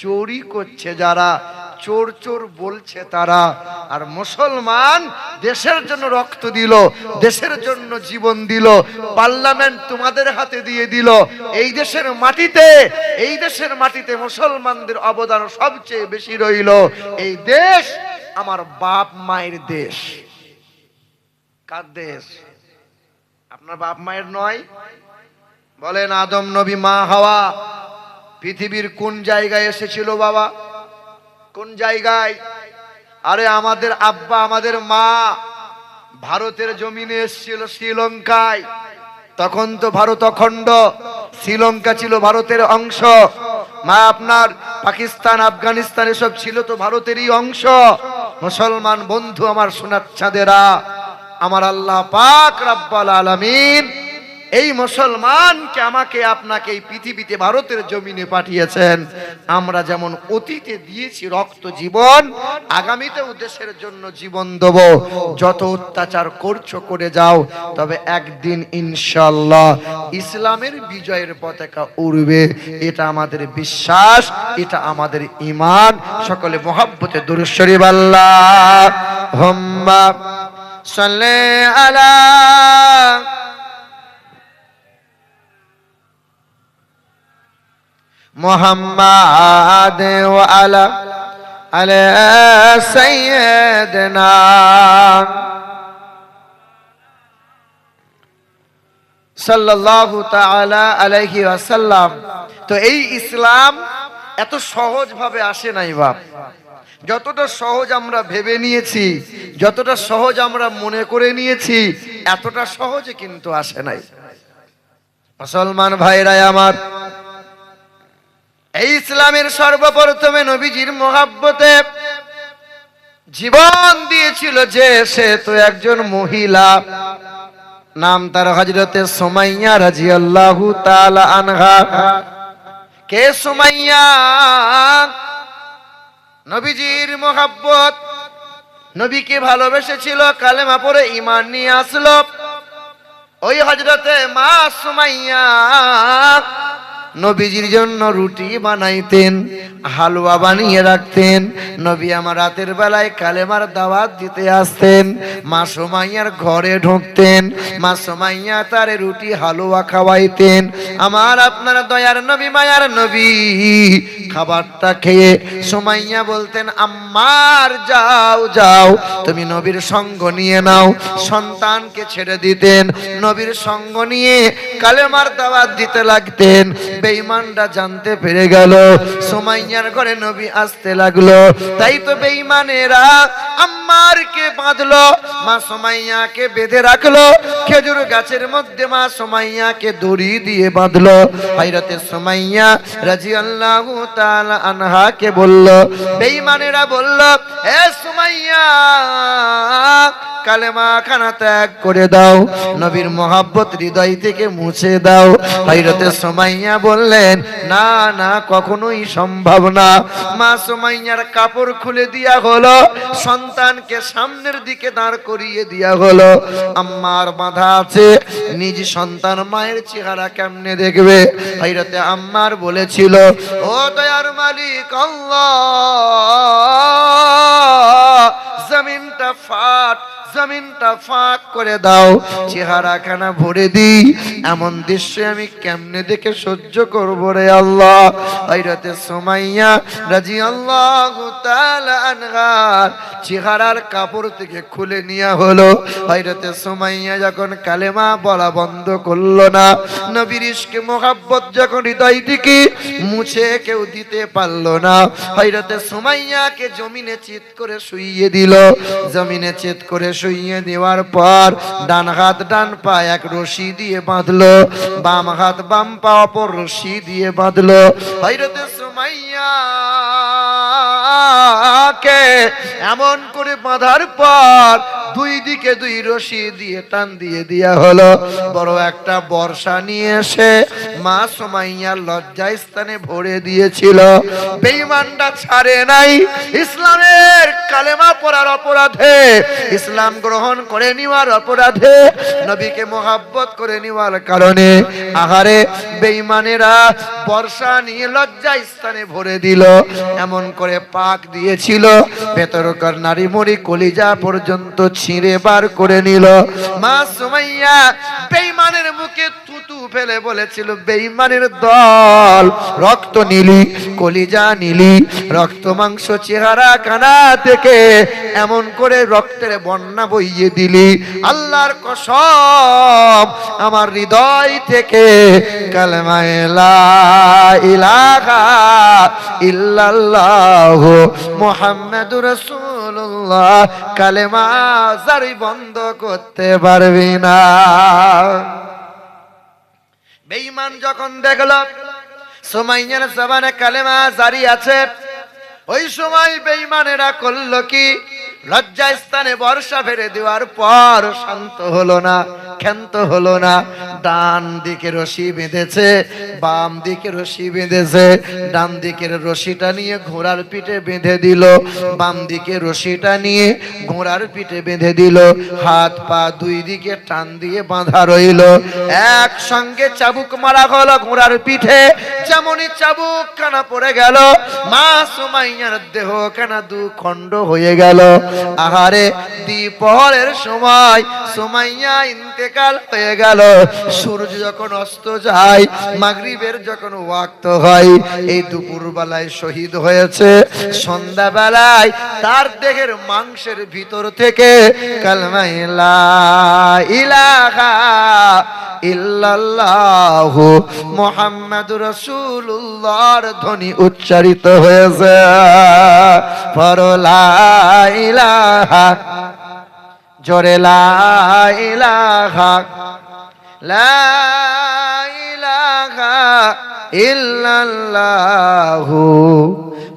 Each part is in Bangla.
চোরই করছে যারা, চোর চোর বলছে তারা। আর মুসলমান দেশের জন্য রক্ত দিল, দেশের জন্য জীবন দিল, পার্লামেন্ট তোমাদের হাতে দিয়ে দিল। এই দেশের মাটিতে, এই দেশের মাটিতে মুসলমানদের অবদান সবচেয়ে বেশি রইল। এই দেশ আমার বাপ মায়ের দেশ। কার দেশ? আপনার বাপ মায়ের নয়? বলেন, আদম নবী, মা হাওয়া পৃথিবীর কোন জায়গায় এসেছিল বাবা? কোন জায়গায়? আরে আমাদের আব্বা, আমাদের মা ভারতের জমিনে এসেছিল, শ্রীলঙ্কায়। তখন তো ভারত অখণ্ড, শ্রীলঙ্কা ছিল ভারতের অংশ। মা আপনার পাকিস্তান, আফগানিস্তান এসব ছিল তো ভারতেরই অংশ। মুসলমান বন্ধু আমার, সোনার চাঁদেরা, আমার আল্লাহ পাক রব্বুল আলামিন এই মুসলমানকে, আমাকে, আপনাকে এই পৃথিবীতে ভারতের জমিনে পাঠিয়েছেন। আমরা যেমন অতীতে দিয়েছি রক্ত জীবন, আগামীতেও দেশের জন্য জীবন দেব। যত অত্যাচার করছো করে যাও, তবে একদিন ইনশাআল্লাহ ইসলামের বিজয়ের পতাকা উড়বে। এটা আমাদের বিশ্বাস, এটা আমাদের ঈমান। সকলে মুহাব্বতে দুরূদ শরীফ আল্লাহুম্মা সাল্লি আলা মুহাম্মাদ ওয়া আলা সাইয়্যিদিনা। সাল্লাল্লাহু তাআলা আলাইহি ওয়াসাল্লাম। তো এই ইসলাম এত সহজ ভাবে আসে নাই বাপ। যতটা সহজ আমরা ভেবে নিয়েছি, যতটা সহজ আমরা মনে করে নিয়েছি, এতটা সহজে কিন্তু আসে নাই। মুসলমান ভাইরা আমার, এই ইসলামের সর্বপ্রথমে নবীজির মহব্বতে জীবন দিয়েছিল যে, সে তো একজন মহিলা, নাম তার হযরতে সুমাইয়া রাদিয়াল্লাহু তাআলা আনহা। কে সুমাইয়া? নবীজির মহব্বত, নবীকে ভালোবেসেছিল, কালেমা পড়ে ঈমান নিয়ে আসলো। ওই হযরতে মা সুমাইয়া নবীজির জন্য রুটি বানাইতেন, হালুয়া বানিয়ে রাখতেন। নবী আমার রাতের বেলায় কালেমার দাওয়াত দিতে আসতেন, মা সুমাইয়ার ঘরে ঢুকতেন, মা সুমাইয়া তার রুটি হালুয়া খাওয়াইতেন। আমার আপনার দয়ার নবী, মায়ার নবী খাবারটা খেয়ে সুমাইয়া বলতেন, আম্মার যাও যাও, তুমি নবীর সঙ্গ নিয়ে নাও। সন্তানকে ছেড়ে দিতেন, নবীর সঙ্গ নিয়ে কালেমার দাওয়াত দিতে লাগতেন। বেঈমানরা জানতে পেরে গেল সুমাইয়ার ঘরে নবী আসতে লাগলো। তাই তো বেঈমানেরা আম্মারকে বাঁধলো, মা সুমাইয়াকে বেঁধে রাখলো। খেজুর গাছের মধ্যে মা সুমাইয়াকে দড়ি দিয়ে বাঁধলো। হযরতে সুমাইয়া রাদিয়াল্লাহু তাআলা আনহাকে বলল, বেঈমানেরা বলল, হে সুমাইয়া, কালেমা খানা ত্যাগ করে দাও, নবীর মহব্বত হৃদয় থেকে মুছে দাও। হযরতে সুমাইয়া বললেন, না না, কখনোই সম্ভব না। মা সুমাইয়ার কাপড় খুলে দেয়া হলো, সন্তানকে সামনের দিকে দাঁড় করিয়ে দেয়া হলো। আম্মার বাঁধা আছে, নিজ সন্তান মায়ের চেহারা কেমনে দেখবে? হযরতে আম্মার বলেছিল, ও দয়ার মালিক আল্লাহ, জমিনটা ফাট, জমিনটা ফাঁক করে দাও, চেহারাখানা ভরে দিই। এমন দৃশ্য আমি কেমনে দেখে সহ্য করব রে আল্লাহ। হযরতে সুমাইয়া রাদিয়াল্লাহু তাআলা আনহার চেহারার কাপড় থেকে খুলে নেওয়া হলো। হযরতে সুমাইয়া যখন কালেমা বলা বন্ধ করলো না, নবীর ইশকে মোহাব্বত যখন হৃদয় থেকে মুছে কেউ দিতে পারলো না, হযরতে সুমাইয়াকে জমিনে চিৎ করে শুইয়ে দিল। জমিনে চিৎ করে শুইয়ে দেওয়ার পর ডান হাত ডান পা এক রশি দিয়ে বাঁধলো, বাম হাত বাম পা অপর রশি দিয়ে বাঁধলো। হযরতে সুমাইয়াকে এমন এমন করে বাঁধার পর দুই দিকে দুই রশি দিয়ে টান দিয়ে দেয়া হলো। বড় একটা বর্ষা নিয়ে এসে মা সুমাইয়ার লজ্জাস্থানে ভরে দিয়েছিল। বেঈমানটা ছাড়ে নাই। ইসলামের কালেমা পড়ার অপরাধে, ইসলাম গ্রহণ করে নেওয়ার অপরাধে, নবীকে মোহাব্বত করে নেওয়ার কারণে আহারে বেঈমানেরা বর্ষা নিয়ে লজ্জাস্থানে ভরে দিল। এমন করে পাক দিয়েছিল, ভেতরকার নারী মরি কলিজা পর্যন্ত ছিঁড়ে বার করে নিল। মা সুমাইয়া বেঈমানের মুখে থুতু ফেলে বলেছিল, বেঈমানের দল, রক্ত নিলি, কলিজা নিলি, রক্ত মাংস চেহারা কানা থেকে এমন করে রক্তের বন্যা বইয়ে দিলি। আল্লাহর কসম, আমার হৃদয় থেকে কালেমা লা ইলাহা ইল্লাল্লাহ মুহাম্মাদুর রাসূলুল্লাহ কালেমা জারি বন্ধ করতে পারবি না। বেঈমান যখন দেখল সুমাইয়ার জবানে কালেমা জারি আছে, ওই সময় বেঈমানেরা করলো কি, লজ্জাস্থানে বর্ষা ফেলে দেওয়ার পর শান্ত হলো না, ক্ষান্ত হলো না। ডান দিকে রশি বেঁধেছে, বাম দিকে রশি বেঁধেছে। ডান দিকের রশিটা নিয়ে ঘোড়ার পিঠে বেঁধে দিল, বাম দিকে রশিটা নিয়ে ঘোড়ার পিঠে বেঁধে দিল। হাত পা দুই দিকে টান দিয়ে বাঁধা রইল। একসঙ্গে চাবুক মারা হলো ঘোড়ার পিঠে। যেমনই চাবুক কানা পড়ে গেল, মা সুমাইয়ার দেহ কানা দু খণ্ড হয়ে গেল। আহারে দ্বিপহরের সময় সুমাইয়া ইন্তেকাল হয়ে গেল। সূর্য যখন অস্ত যায়, মাগরিবের যখন ওয়াক্ত হয়, এই দুপুর বেলায় শহীদ হয়েছে। সন্ধ্যা বেলায় তার দেহের মাংসের ভিতর থেকে কালেমা লা ইলাহা ইল্লাল্লাহু মুহাম্মাদুর রাসূলুল্লাহর ধ্বনি উচ্চারিত হয়েছে। পড়ো লা ইলাহা, জোরে লা ইলাহা, লা ইলাহা ইল্লাল্লাহু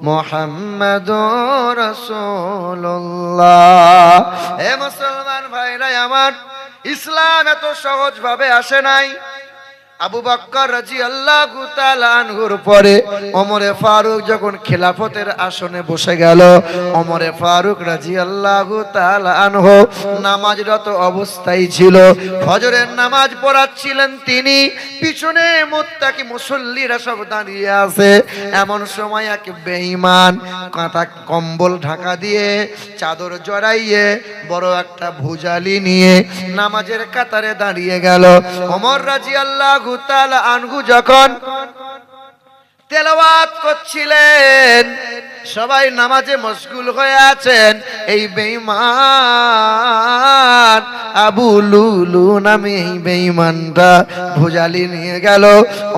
মুহাম্মাদুর রাসূলুল্লাহ। হে মুসলমান ভাইরা আমার, ইসলাম এত সহজ ভাবে আসে নাই। আবু বকর রাদিয়াল্লাহু তাআলা আনহুর পরে ওমরে ফারুক যখন খেলাফতের আসনে বসে গেল, ওমরে ফারুক রাদিয়াল্লাহু তাআলা আনহু নামাজরত অবস্থায় ছিল। ফজরের নামাজ পড়াচ্ছিলেন তিনি, পিছনে মুত্তাকি মুসল্লিরা সব দাঁড়িয়ে আছে। এমন সময় এক বেঈমান কাঁথা কম্বল ঢাকা দিয়ে, চাদর জড়াইয়ে, বড় একটা ভুজালি নিয়ে নামাজের কাতারে দাঁড়িয়ে গেল। ওমর রাদিয়াল্লাহু তাআলা আনহু যখন তেলাওয়াত করছিলেন, সবাই নামাজে মশগুল হয়ে আছেন, এই বেঈমান আবু লুলু নামে এই বেঈমানটা ভুজালি নিয়ে গেল,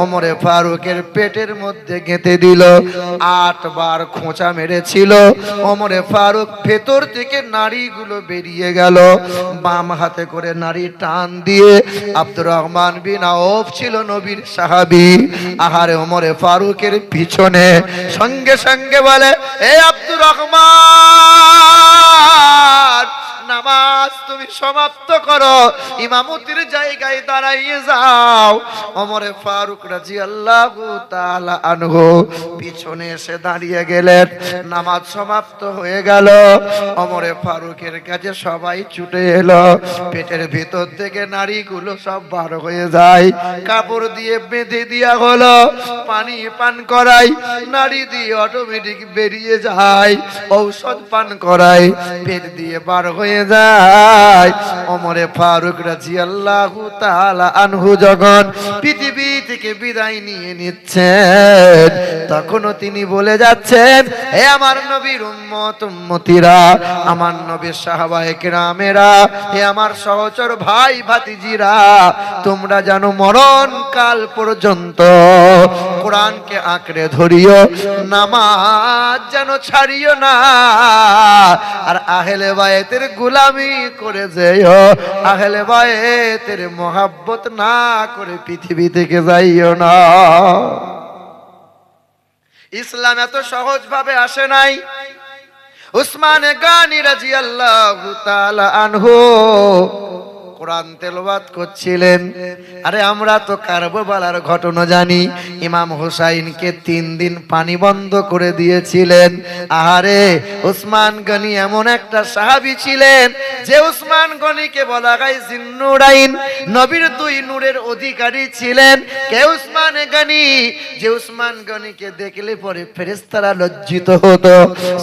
ওমরে ফারুকের পেটের মধ্যে গেঁথে দিল। 8 বার খোঁচা মেরেছিল। ওমরে ফারুক ভেতর থেকে নাড়িগুলো বেরিয়ে গেল। বাম হাতে করে নাড়ি টান দিয়ে, আব্দুর রহমান বিন আউফ ছিল নবীর সাহাবী, আহারে ওমরে ফারুকের পিছনে সঙ্গে সঙ্গে বলে, এ আব্দুর রহমান, নামাজ তুমি সমাপ্ত করো, ইমামতির জায়গায় দাঁড়াইয়ে যাও। ওমরে ফারুক রাদিয়াল্লাহু তাআলা আনহু পিছনে এসে দাঁড়িয়ে গেলেন। নামাজ সমাপ্ত হয়ে গেল। ওমরে ফারুকের কাছে সবাই ছুটে এলো। পেটের ভিতর থেকে নাড়িগুলো সব বার হয়ে যায়। কাপড় দিয়ে বেঁধে দেয়া হলো, পানি পান করাই, নাড়ি দিয়ে অটোমেটিক বেরিয়ে যায়। ঔষধ পান করাই, পেট দিয়ে বার হয়ে যায়। ওমরে ফারুক রাদিয়াল্লাহু তাআলা আনহু যখন পৃথিবী থেকে বিদায় নিয়ে নিচ্ছেন, তখনও তিনি বলে যাচ্ছেন, হে আমার নবীর উম্মত উম্মতিরা, আমার নবীর সাহাবায়ে কেরামেরা, হে আমার সহচর ভাই ভাতিজিরা, তোমরা জানো মরণ কাল পর্যন্ত কোরআনকে আঁকড়ে ধরিও, নামাজ যেন ছাড়িও না, আর আহলে বায়তের গোলামি করে যেও, আহলে বায়তের মোহাব্বত না করে পৃথিবী থেকে যাইও না। ইসলাম এত সহজ ভাবে আসে নাই। উসমান গানি রাদিয়াল্লাহু তাআলা আনহু কোরআন তেলাওয়াত করছিলেন। আরে আমরা তো কারবালার ঘটনা জানি, ইমাম হুসাইনকে 3 দিন পানি বন্ধ করে দিয়েছিলেন। আহারে উসমান গনি এমন একটা সাহাবী ছিলেন যে উসমান গনিকে বলা হয় জিন্নুরাইন, নবীর 2 নূরের অধিকারী ছিলেন। কে উসমান গনি, যে উসমান গনিকে দেখলে পরে ফেরেশতারা লজ্জিত হতো,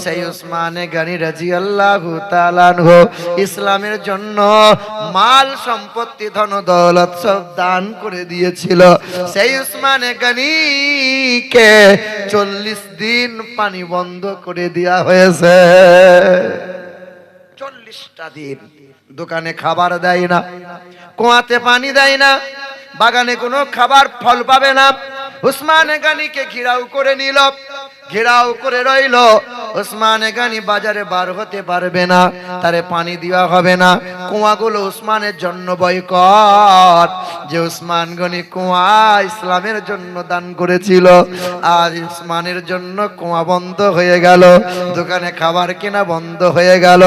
সেই উসমান গনি রাদিয়াল্লাহু তাআলা আনহু ইসলামের জন্য মাল সম্পত্তি ধন দৌলত সব দান করে দিয়েছিল। সেই উসমান গনিকে 40 দিন পানি বন্ধ করে দেয়া হয়েছে। 40টা দিন দোকানে খাবার দেয় না, কুয়াতে পানি দেয় না, বাগানে কোনো খাবার ফল পাবে না। উসমান গনিকে ঘেরাও করে নিল, ঘেরাও করে রইল। উসমান গনি বাজারে বার হতে পারবে না, তারে পানি দেওয়া হবে না। কুয়াগুলো উসমানের জন্য বয়কট। যে উসমান গনি কুয়া ইসলামের জন্য দান করেছিল, আজ উসমানের জন্য কুয়া বন্ধ হয়ে গেল, দোকানে খাবার কেনা বন্ধ হয়ে গেল।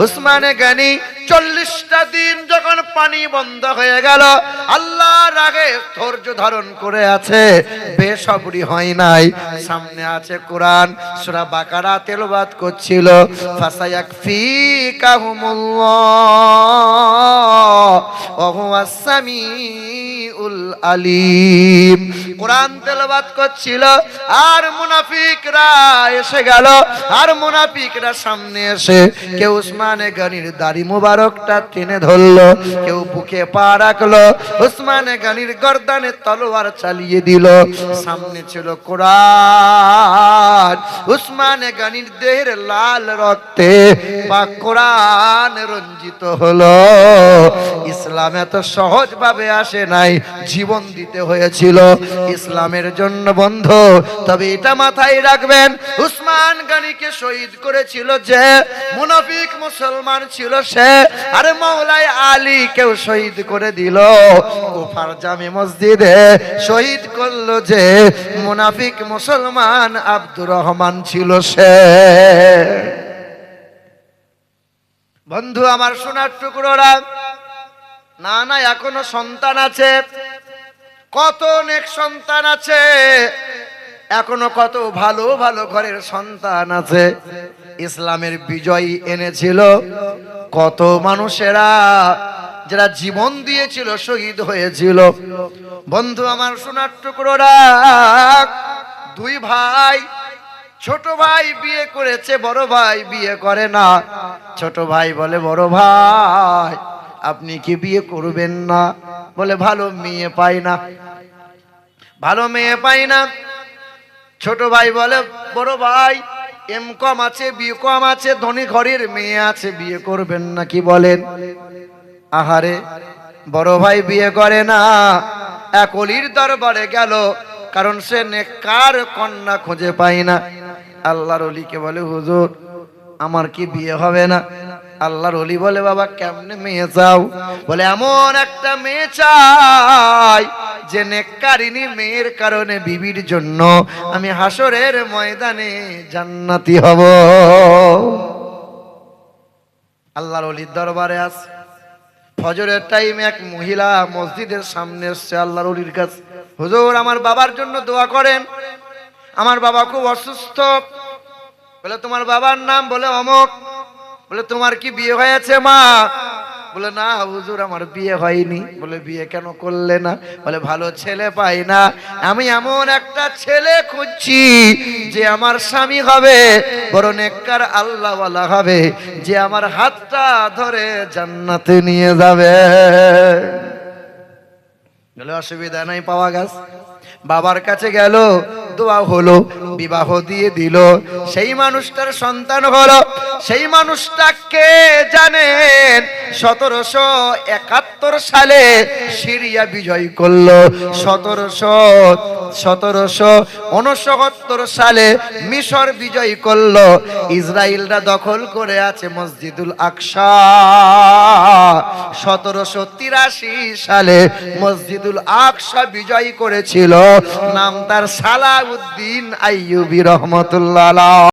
উসমান গনি 40টা দিন যখন পানি বন্ধ হয়ে গেল, আল্লাহর আগে ধৈর্য ধারণ করে আছে, বেসবরি হয় নাই। সামনে আছে কোরআন, সূরা বাকারা তেলাওয়াত করছিল, ফাসায়াকফিকাহুমুল্লাহ ওয়া হুয়াস সামিউল আলিম। কোরআন তেলাওয়াত করছিল আর মুনাফিকরা এসে গেল। আর মুনাফিকরা সামনে এসে কেউ উসমান গনির দাড়ি মুবারকটা টেনে ধরলো, কেউ বুকে পা রাখলো, উসমান গনির গর্দানে তলোয়ার চালিয়ে দিল। সামনে ছিল কোরআন, উসমান গনির দেহের লাল রক্তে পাক কোরআন রঞ্জিত হলো। ইসলাম এত সহজ ভাবে আসে নাই, জীবন দিতে হয়েছিল ইসলামের জন্য বন্ধু। তবে এটা মাথায় রাখবেন, উসমান গনিকে শহীদ করেছিল যে মুনাফিক মুসলমান ছিল সে, আর মাওলাই আলী কেউ শহীদ করে দিল কুফার জামে মসজিদে। শহীদ করলো যে মুনাফিক মুসলমান আব্দুর রহমান ছিল সে। বন্ধু আমার সোনার টুকরোরা, না না এখনো সন্তান আছে, কত নেক সন্তান আছে, এখনো কত ভালো ভালো ঘরের সন্তান আছে। ইসলামের বিজয় এনেছিল কত মানুষেরা, যারা জীবন দিয়েছিল, শহীদ হয়েছিল। বন্ধু আমার সোনার টুকরোরা, 2 ভাই, ছোট ভাই বিয়ে করেছে, বড় ভাই বিয়ে করে না। ছোট ভাই বলে বড় ভাই আপনি কি বিয়ে করবেন না? বলে ভালো মেয়ে পাই না, ভালো মেয়ে পাই না। ছোট ভাই বলে বড় ভাই এম.কম আছে, বি.কম আছে, ধনী ঘরের মেয়ে আছে, বিয়ে করবেন না কি বলেন? আহারে বড় ভাই বিয়ে করে না, এক অলির দরবারে গেল, কারণ সে নেককার কন্যা খুঁজে পায় না। আল্লাহর ওলিকে বলে হুজুর আমার কি বিয়ে হবে না? আল্লাহর ওলি বলে বাবা কেমনে মেয়ে চাও? বলে এমন একটা মেয়ে চাই যে নেককারিনী মেয়ের কারণে বিবির জন্য আমি হাসরের ময়দানে জান্নাতি হব। আল্লাহর ওলির দরবারে আছে, ফজরের টাইমে এক মহিলা মসজিদের সামনে এসছে আল্লাহর ওলির কাছে, হুজুর আমার বাবার জন্য দোয়া করেন, আমার বাবা খুব অসুস্থ। বলে তোমার বাবার নাম? বলে অমুক। বলে তোমার কি বিয়ে হয়েছে মা? বলে না হুজুর আমার বিয়ে হয়নি। বলে বিয়ে কেন করলে না? বলে ভালো ছেলে পাই না, আমি এমন একটা ছেলে খুঁজছি যে আমার স্বামী হবে, বড় নেককার আল্লাহওয়ালা হবে, যে আমার হাতটা ধরে জান্নাতে নিয়ে যাবে। বলে অসুবিধা নাই, পাওয়া গেছে। বাবার কাছে গেল, দোয়া হলো, বিবাহ দিয়ে দিল, সেই মানুষটার সন্তান হলো। সেই মানুষটাকে জানেন 1771 সালে সিরিয়া বিজয় করলো, 1769 সালে মিশর বিজয় করলো, ইসরায়েলরা দখল করে আছে মসজিদুল আকসা। 1783 সালে মসজিদুল আকসা বিজয় করেছিল, নাম তার সালাউদ্দিন আইয়ুবী রহমতুল্লাহ আলাইহি।